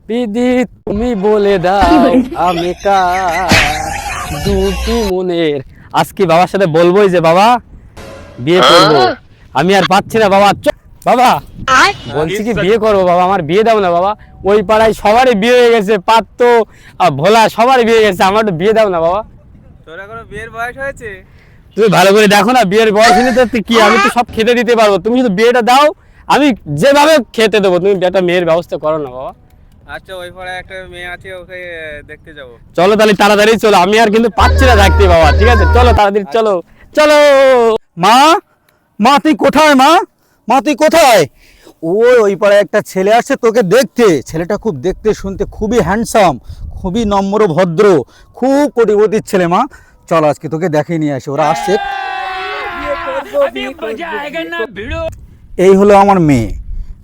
বিধি তুমি বলে দাও আমি কার দুটি মনের। আজকে বাবার সাথে বলবোই যে বাবা বিয়ে করবো, আমি আর পাচ্ছি না বাবা। বাবা বলছি কি বিয়ে করবো বাবা, আমার বিয়ে দাও না বাবা। ওই পাড়ায় সবারই বিয়ে হয়ে গেছে, পাত্র ভোলা সবারই বিয়ে হয়ে গেছে, আমার তো বিয়ে দাও না বাবা। তোর এখনো বিয়ের বয়স হয়েছে? তুমি ভালো করে দেখো না, বিয়ের বয়স হলে তো কি আমি তো সব খেতে দিতে পারবো, তুমি শুধু বিয়েটা দাও, আমি যেভাবে খেতে দেবো। তুমি একটা মেয়ের ব্যবস্থা করো না বাবা। আচ্ছা, ওই পাড়ায় একটা মেয়ে আছে, ওকে দেখতে যাবো। চলো তাহলে তাড়াতাড়ি চলো, আমি আর কিন্তু পাচ্ছি না থাকতে বাবা। ঠিক আছে চলো তাড়াতাড়ি চলো চলো। মা, মা তুই কোথায়? মা, মা তুই কোথায়? ওই পাড়ায় একটা ছেলে আসছে তোকে দেখতে। ছেলেটা খুব দেখতে শুনতে খুবই হ্যান্ডসাম, খুবই নম্র ভদ্র, খুব কোটিপতির ছেলে। মা চল আজকে তোকে দেখে নিয়ে আসি, ওরা আসছে। এই হলো আমার মেয়ে।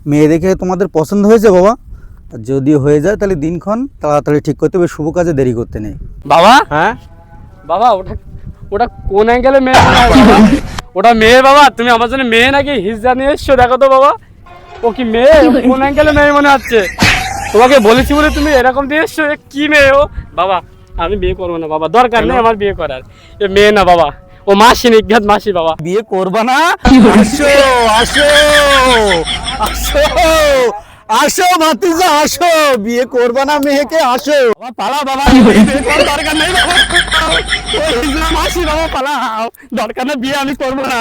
মেয়ে দেখে তোমাদের পছন্দ হয়েছে বাবা? যদি হয়ে যায় তাহলে দিনক্ষণ তাড়াতাড়ি ঠিক করতে হবে, শুভ কাজে দেরি করতে নেই। বাবা হ্যাঁ বাবা, ওটা ওটা কোন অ্যাঙ্গেলে মেয়ে মনে হয় বাবা? ওটা মেয়ে বাবা? তুমি আমার জন্য মেয়ে নাকি হিজড়া নিয়ে এসছো? দেখো তো বাবা, ও কি মেয়ে? কোন অ্যাঙ্গেলে মেয়ে মনে হচ্ছে? তোমাকে বলেছি বলে তুমি এরকম দিয়ে এসছো, এ কি মেয়ে ও? বাবা আমি বিয়ে করবো না বাবা, দরকার নেই আমার বিয়ে করার। এ মেয়ে না বাবা, ও মাসি, নিঘাত মাসি বাবা। বিয়ে করবা না? আসো আসো আসো আসো ভাতিজা আসো, বিয়ে করবা না মেয়েকে? আসো বাবা পালা বাবা, বিয়ে করার দরকার নেই বাবা। ও হিজড়া মাসি বাবা, পালাও, দরকার নেই বিয়ে আমি করবো না।